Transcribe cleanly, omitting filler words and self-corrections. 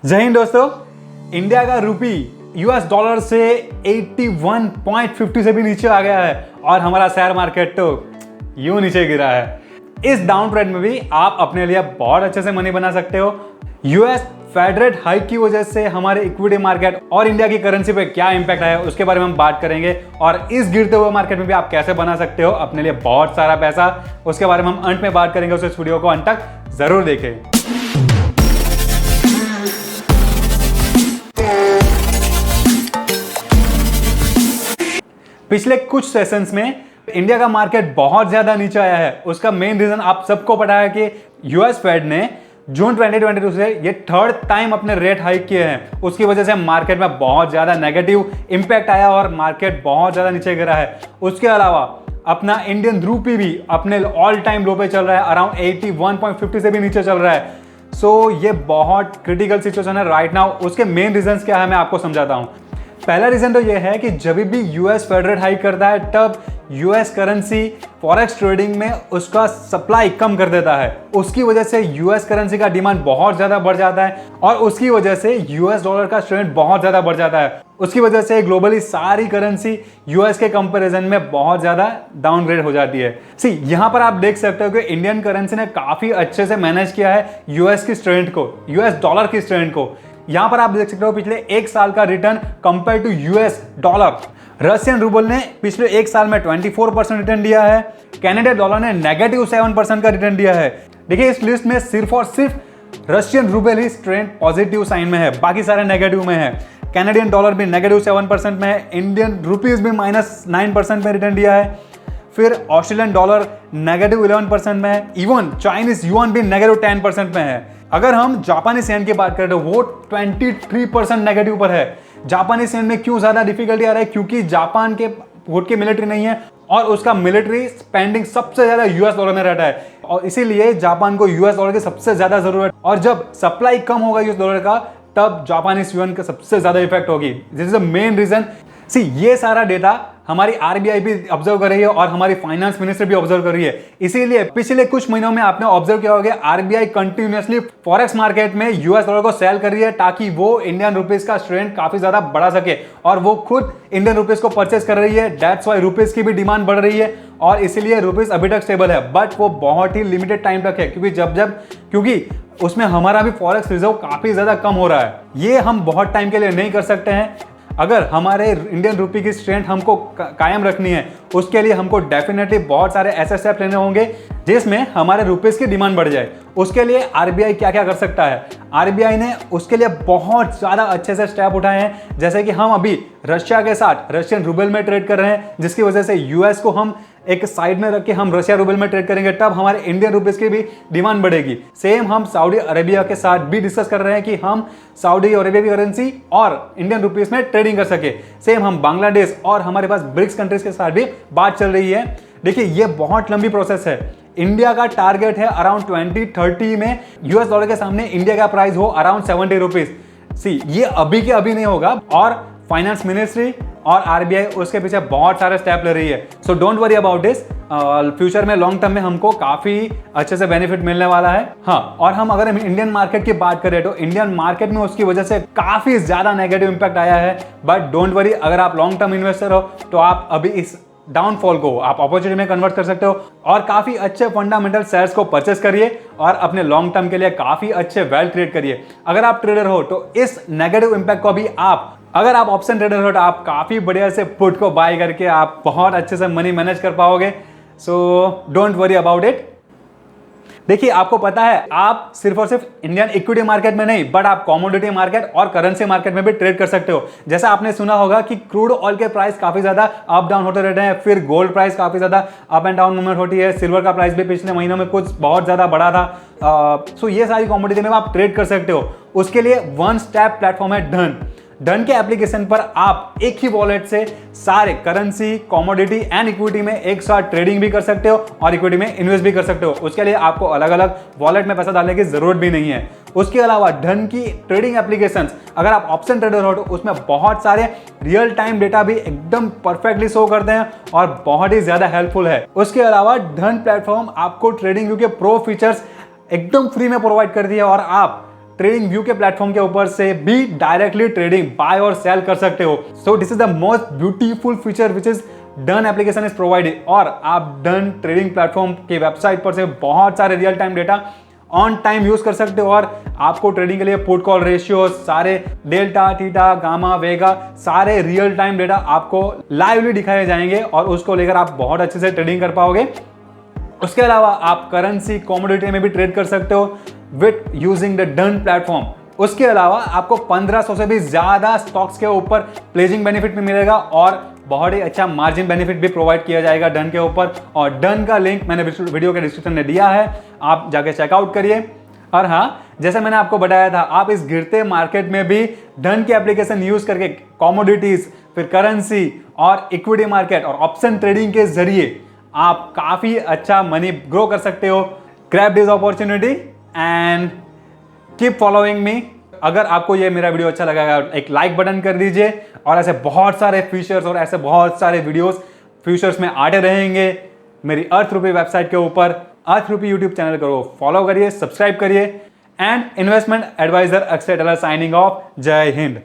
जय हिंद दोस्तों। इंडिया का रुपी यूएस डॉलर से 81.50 से भी नीचे आ गया है और हमारा शेयर मार्केट तो यूं नीचे गिरा है। इस डाउन ट्रेंड में भी आप अपने लिए बहुत अच्छे से मनी बना सकते हो। यूएस फेड रेट हाइक की वजह से हमारे इक्विटी मार्केट और इंडिया की करेंसी पे क्या इंपैक्ट आया उसके बारे में हम बात करेंगे और इस गिरते हुए मार्केट में भी आप कैसे बना सकते हो अपने लिए बहुत सारा पैसा, उसके बारे में हम अंत में बात करेंगे। इस वीडियो को अंत तक जरूर देखें। पिछले कुछ सेशंस में इंडिया का मार्केट बहुत ज्यादा नीचे आया है। उसका मेन रीजन आप सबको पता है कि यूएस फेड ने जून 2022 से ये थर्ड टाइम अपने रेट हाइक किए हैं। उसकी वजह से मार्केट में बहुत ज्यादा नेगेटिव इंपैक्ट आया और मार्केट बहुत ज्यादा नीचे गिरा है। उसके अलावा अपना इंडियन रूपी भी अपने ऑल टाइम लो पे चल रहा है, अराउंड 81.50 से भी नीचे चल रहा है। सो ये बहुत क्रिटिकल सिचुएशन है राइट नाउ। उसके मेन रीजंस क्या है मैं आपको समझाता हूँ। पहला रीजन तो यह है कि जब भी यूएस फेड रेट हाइक करता है तब यूएस करेंसी फॉरेक्स ट्रेडिंग में उसका सप्लाई कम कर देता है। उसकी वजह से यूएस करेंसी का डिमांड बहुत ज्यादा बढ़ जाता है और उसकी वजह से यूएस डॉलर का स्ट्रेंथ बहुत ज्यादा बढ़ जाता है। उसकी वजह से ग्लोबली सारी करेंसी यूएस के कंपैरिजन में बहुत ज्यादा डाउनग्रेड हो जाती है। यहाँ पर आप देख सकते हो कि इंडियन करेंसी ने काफी अच्छे से मैनेज किया है यूएस की स्ट्रेंथ को, यूएस डॉलर की स्ट्रेंथ को। यहां पर आप देख सकते हो पिछले एक साल का return compare to US dollar. Russian rouble ने पिछले एक साल में 24% रिटर्न दिया है। कैनेडियन डॉलर ने -7% का रिटर्न दिया है। देखिए इस लिस्ट में सिर्फ और सिर्फ रशियन रूबल ही ट्रेंड पॉजिटिव साइन में है, बाकी सारे नेगेटिव में है। कैनेडियन डॉलर भी -7% में है। इंडियन रुपीज भी -9% में रिटर्न दिया है। फिर ऑस्ट्रेलियन डॉलर -11% में है। इवन चाइनीज युआन भी -10% में है। अगर हम जापानी येन की बात करें तो वो 23% नेगेटिव पर है। जापानी येन में क्यों ज्यादा डिफिकल्टी आ रहा है? क्योंकि जापान के खुद की मिलिट्री नहीं है और उसका मिलिट्री स्पेंडिंग सबसे ज्यादा यूएस डॉलर में रहता है और इसीलिए जापान को यूएस डॉलर की सबसे ज्यादा जरूरत। और जब सप्लाई कम होगा यूएस डॉलर का तब जापानीज युआन का सबसे ज्यादा इफेक्ट होगी। This is the main reason. ये सारा डेटा हमारी आरबीआई भी ऑब्जर्व कर रही है और हमारी फाइनेंस मिनिस्टर भी ऑब्जर्व कर रही है। इसीलिए पिछले कुछ महीनों में आपने ऑब्जर्व किया होगा आरबीआई कंटिन्यूअसली फॉरेक्स मार्केट में यूएस डॉलर को सेल कर रही है ताकि वो इंडियन रुपीस का स्ट्रेंथ काफी ज्यादा बढ़ा सके और वो खुद इंडियन रुपीस को परचेस कर रही है। दैट्स व्हाई रुपीस की भी डिमांड बढ़ रही है और इसीलिए रुपीस अभी तक स्टेबल है, बट वो बहुत ही लिमिटेड टाइम तक है क्योंकि उसमें हमारा भी फॉरेक्स रिजर्व काफी ज्यादा कम हो रहा है। ये हम बहुत टाइम के लिए नहीं कर सकते हैं। अगर हमारे इंडियन रुपी की स्ट्रेंथ हमको कायम रखनी है उसके लिए हमको डेफिनेटली बहुत सारे ऐसे स्टेप लेने होंगे जिसमें हमारे रुपीस की डिमांड बढ़ जाए। उसके लिए आरबीआई क्या क्या कर सकता है? आरबीआई ने उसके लिए बहुत ज्यादा अच्छे से स्टेप उठाए हैं। जैसे कि हम अभी रशिया के साथ रशियन रूबल में ट्रेड कर रहे हैं, जिसकी वजह से यूएस को हम एक साइड में रख के हम रशिया रूबल में ट्रेड करेंगे, तब हमारे इंडियन रुपीस की भी डिमांड बढ़ेगी। सेम हम सऊदी अरेबिया के साथ भी डिस्कस कर रहे हैं कि हम सऊदी अरेबिया की करेंसी और इंडियन रुपीस में ट्रेडिंग कर सके। सेम हम बांग्लादेश और हमारे पास ब्रिक्स कंट्रीज के साथ भी बात चल रही है। देखिए ये बहुत लंबी प्रोसेस है। इंडिया का टारगेट है अराउंड 2030 में यूएस डॉलर के सामने इंडिया का प्राइस हो अराउंड 70 रुपीज। ये अभी के अभी नहीं होगा और फाइनेंस मिनिस्ट्री और आरबीआई उसके पीछे बहुत सारे स्टेप ले रही है। So don't worry about this. Future में लॉन्ग टर्म में हमको काफी अच्छे से बेनिफिट मिलने वाला है। हाँ, और हम अगर इंडियन मार्केट की बात करें तो इंडियन मार्केट में उसकी वजह से काफी ज्यादा नेगेटिव इंपैक्ट आया है, बट डोंट वरी, अगर आप लॉन्ग टर्म इन्वेस्टर हो तो आप अभी इस डाउनफॉल को आप अपॉर्चुनिटी में कन्वर्ट कर सकते हो और काफी अच्छे फंडामेंटल शेयर्स को परचेस करिए और अपने लॉन्ग टर्म के लिए काफी अच्छे वेल्थ क्रिएट करिए। अगर आप ट्रेडर हो तो इस नेगेटिव इंपैक्ट को भी अगर आप ऑप्शन ट्रेडर हो तो आप काफी बढ़िया से पुट को बाय करके आप बहुत अच्छे से मनी मैनेज कर पाओगे। So don't worry about it. देखिए आपको पता है आप सिर्फ और सिर्फ इंडियन इक्विटी मार्केट में नहीं बट आप कमोडिटी मार्केट और करेंसी मार्केट में भी ट्रेड कर सकते हो। जैसा आपने सुना होगा कि क्रूड ऑयल के प्राइस काफी ज्यादा अप डाउन होते रहते हैं, फिर गोल्ड प्राइस काफी ज्यादा अप एंड डाउन मूवमेंट होती है, सिल्वर का प्राइस भी पिछले महीनों में कुछ बहुत ज्यादा बढ़ा था। सो ये सारी कमोडिटी में आप ट्रेड कर सकते हो। उसके लिए वन स्टेप प्लेटफॉर्म है डन के एप्लीकेशन पर आप एक ही वॉलेट से सारे करेंसी, कमोडिटी एंड इक्विटी में एक साथ ट्रेडिंग भी कर सकते हो और इक्विटी में इन्वेस्ट भी कर सकते हो। उसके लिए आपको अलग अलग वॉलेट में पैसा डालने की जरूरत भी नहीं है। उसके अलावा धन की ट्रेडिंग एप्लीकेशंस, अगर आप ऑप्शन ट्रेडर हो तो उसमें बहुत सारे रियल टाइम डेटा भी एकदम परफेक्टली शो करते हैं और बहुत ही ज्यादा हेल्पफुल है। उसके अलावा धन प्लेटफॉर्म आपको ट्रेडिंग के प्रो फीचर्स एकदम फ्री में प्रोवाइड कर दिया और आप ट्रेडिंग व्यू के प्लेटफॉर्म के ऊपर से भी डायरेक्टली ट्रेडिंग बाय और सेल कर सकते हो। So this is the most beautiful feature which is done application is provided. और आप डन ट्रेडिंग प्लेटफॉर्म की वेबसाइट पर से बहुत सारे real time data on time use कर सकते हो, और आपको ट्रेडिंग के लिए पुट कॉल रेशियो, सारे डेल्टा, थीटा, गामा, वेगा, सारे रियल टाइम डेटा आपको लाइवली दिखाए जाएंगे और उसको लेकर आप बहुत अच्छे से ट्रेडिंग कर पाओगे। उसके अलावा आप करेंसी, कमोडिटी में भी ट्रेड कर सकते हो with using the done platform. उसके अलावा आपको 1500 से भी ज्यादा स्टॉक्स के ऊपर प्लेजिंग बेनिफिट भी मिलेगा और बहुत ही अच्छा मार्जिन बेनिफिट भी प्रोवाइड किया जाएगा डन के ऊपर। और डन का लिंक मैंने वीडियो के डिस्क्रिप्शन में दिया है, आप जाके चेकआउट करिए। और हाँ, जैसे मैंने आपको बताया था, आप इस गिरते मार्केट में भी डन की एप्लीकेशन यूज करके कमोडिटीज, फिर करेंसी और इक्विटी मार्केट और ऑप्शन ट्रेडिंग के जरिए आप काफी अच्छा मनी ग्रो कर सकते हो। Grab this opportunity and keep following me. अगर आपको ये मेरा वीडियो अच्छा लगा, एक लाइक बटन कर दीजिए, और ऐसे बहुत सारे फीचर्स और ऐसे बहुत सारे वीडियोस फ्यूचर्स में आते रहेंगे मेरी अर्थ रूपी वेबसाइट के ऊपर। अर्थ रूपी यूट्यूब चैनल को फॉलो करिए, सब्सक्राइब करिए। एंड इन्वेस्टमेंट एडवाइजर अक्षय डलर साइनिंग ऑफ। जय हिंद।